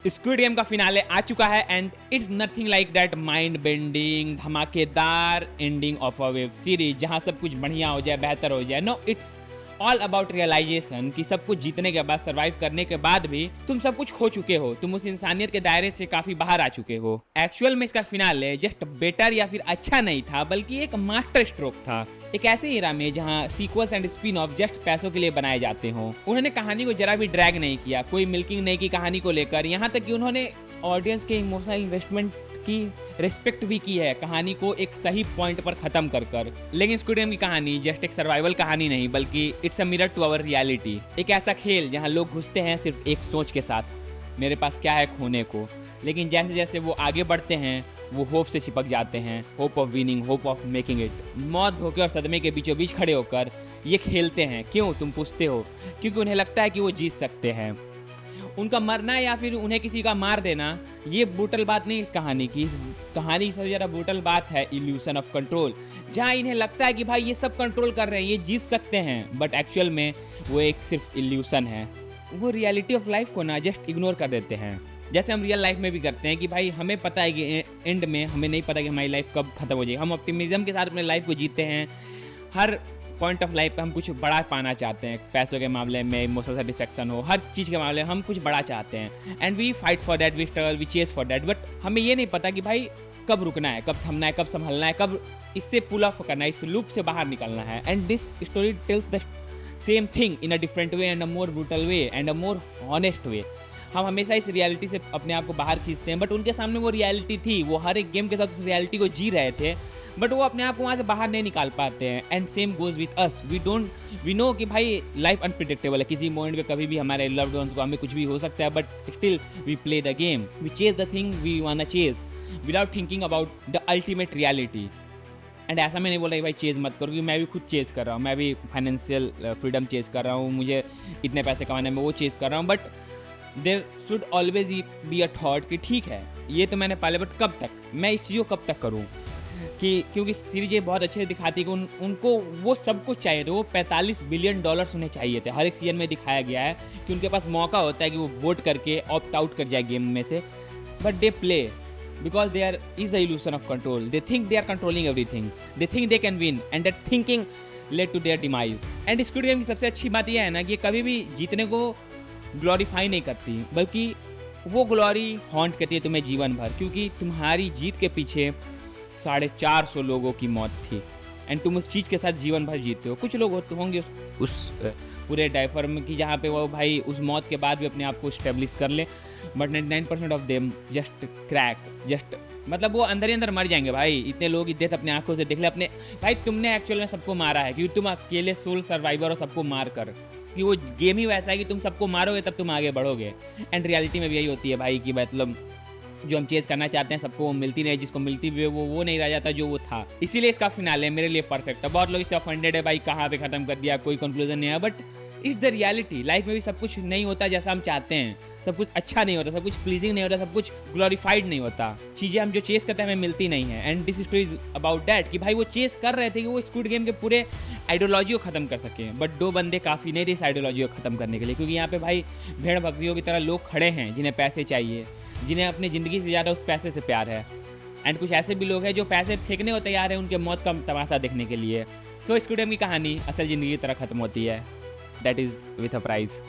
Squid game का finale आ चुका है and it's nothing like that mind bending धमाकेदार ending of a web series जहां सब कुछ बढ़िया हो जाए, बेहतर हो जाए। No, it's all about realisation कि सब कुछ जीतने के बाद, सर्वाइव करने के बाद भी तुम सब कुछ खो चुके हो, तुम उस इंसानियत के दायरे से काफी बाहर आ चुके हो। एक्चुअल में इसका फिनाले जस्ट बेटर या फिर अच्छा नहीं था, बल्कि एक मास्टर स्ट्रोक था। एक ऐसे एरा में जहां sequels and spin off just पैसों के लिए बनाए जाते हों। उन्होंने कहानी को जरा भी ड्रैग नहीं किया, कोई मिल्किंग नहीं की कहानी को लेकर, यहाँ तक कि उन्होंने ऑडियंस के इमोशनल इन्वेस्टमेंट की रिस्पेक्ट भी की है, कहानी को एक सही पॉइंट पर खत्म कर। लेकिन स्क्विड गेम की कहानी जस्ट एक सर्वाइवल कहानी नहीं, बल्कि it's a mirror to our reality. एक ऐसा खेल जहां लोग घुसते हैं सिर्फ एक सोच के साथ, मेरे पास क्या है खोने को, लेकिन जैसे जैसे वो आगे बढ़ते हैं वो होप से चिपक जाते हैं। Hope of winning, hope of making it. मौत, धोखे और सदमे के बीचों बीच खड़े होकर ये खेलते हैं। क्यों, तुम पूछते हो? क्योंकि उन्हें लगता है कि वो जीत सकते हैं। उनका मरना या फिर उन्हें किसी का मार देना ये ब्रूटल बात नहीं इस कहानी की। इस कहानी की सबसे ज़्यादा ब्रूटल बात है इल्यूशन ऑफ कंट्रोल, जहाँ इन्हें लगता है कि भाई ये सब कंट्रोल कर रहे हैं, ये जीत सकते हैं, बट एक्चुअल में वो एक सिर्फ इल्यूशन है। वो रियलिटी ऑफ लाइफ को ना जस्ट इग्नोर कर देते हैं, जैसे हम रियल लाइफ में भी करते हैं कि भाई हमें पता है कि एंड में हमें नहीं पता कि हमारी लाइफ कब खत्म हो जाएगी। हम ऑप्टिमिज्म के साथ अपने लाइफ को जीते हैं। हर पॉइंट ऑफ लाइफ पे हम कुछ बड़ा पाना चाहते हैं, पैसों के मामले में, इमोशनल सेटिस्फैक्शन हो, हर चीज़ के मामले में हम कुछ बड़ा चाहते हैं। And we fight for that, we struggle, we chase for that. But हमें ये नहीं पता कि भाई कब रुकना है, कब थमना है, कब संभलना है, कब इससे पुल ऑफ करना है, इस लूप से बाहर निकलना है। And this story tells the same thing in a different way and a more brutal way and a more honest way. हम हमेशा इस रियलिटी से अपने आप को बाहर खींचते हैं, बट उनके सामने वो रियलिटी थी, वो हर एक गेम के साथ उस रियलिटी को जी रहे थे, बट वो अपने आप को वहाँ से बाहर नहीं निकाल पाते हैं। And same goes with us, we know कि भाई लाइफ अनप्रिडिक्टेबल है, किसी मोमेंट पे कभी भी हमारे लव्ड वंस को हमें कुछ भी हो सकता है, but still we play the game, we chase the thing we want to chase without thinking about the ultimate reality. And ऐसा मैं नहीं बोल रहा कि भाई चेज़ मत करो, क्योंकि मैं भी खुद चेज़ कर रहा हूँ, मैं भी फाइनेंशियल फ्रीडम चेज़ कर रहा हूँ, मुझे इतने पैसे कमाने में वो चेज़ कर रहा हूँ। But there should always be a thought कि ठीक है ये तो मैंने पाले, बट कब तक मैं इस चीज़ को कब तक करूँ, कि क्योंकि सीरीज ये बहुत अच्छे दिखाती है कि उनको वो सब कुछ चाहिए था। वो $45 बिलियन उन्हें चाहिए थे। हर एक सीजन में दिखाया गया है कि उनके पास मौका होता है कि वो वोट करके ऑप्ट आउट कर जाए गेम में से, but they play because there is a illusion of control. They think they are controlling everything. They think they can win, and that thinking led to their demise. And Squid Game की सबसे अच्छी बात यह है ना कि कभी भी जीतने को ग्लोरीफाई नहीं करती, बल्कि वो ग्लोरी हॉन्ट करती है तुम्हें जीवन भर, क्योंकि तुम्हारी जीत के पीछे 450 लोगों की मौत थी एंड तुम उस चीज़ के साथ जीवन भर जीते हो। कुछ लोग होंगे उस पूरे डायफर्म की जहाँ पे वो भाई उस मौत के बाद भी अपने आप को स्टेब्लिश कर ले, but 99% of them just crack, just मतलब वो अंदर ही अंदर मर जाएंगे। भाई इतने लोग की डेथ अपने आंखों से देख ले अपने, भाई तुमने एक्चुअल में सबको मारा है, क्योंकि तुम अकेले सोल सर्वाइवर हो सबको मार कर, कि वो गेम ही वैसा है कि तुम सबको मारोगे तब तुम आगे बढ़ोगे। एंड रियलिटी में भी यही होती है भाई कि मतलब जो हम चेज करना चाहते हैं सबको वो मिलती नहीं, जिसको मिलती भी है वो नहीं रह जाता जो वो था। इसीलिए इसका फिनाले मेरे लिए परफेक्ट है। बहुत लोग इससे ऑफेंडेड है, भाई कहाँ पे खत्म कर दिया, कोई कंक्लूजन नहीं है, but it's the reality. Life में भी सब कुछ नहीं होता जैसा हम चाहते हैं, सब कुछ अच्छा नहीं होता, सब कुछ प्लीजिंग नहीं होता, सब कुछ ग्लोरीफाइड नहीं होता। चीज़ें हम जो चेस करते हैं हमें मिलती नहीं है। And this story is about that कि भाई वो चेस कर रहे थे कि वो स्क्विड गेम के पूरे आइडियोलॉजी को खत्म कर सकें, बट 2 बंदे काफ़ी नहीं थे इस आइडियोलॉजी को खत्म करने के लिए, क्योंकि यहाँ पे भाई भेड़ बकरियों की तरह लोग खड़े हैं जिन्हें पैसे चाहिए, जिन्हें अपनी ज़िंदगी से ज़्यादा उस पैसे से प्यार है। एंड कुछ ऐसे भी लोग हैं जो पैसे फेंकने को तैयार है उनके मौत का तमाशा देखने के लिए। सो स्क्विड गेम की कहानी असल ज़िंदगी की तरह खत्म होती है, that is with a price.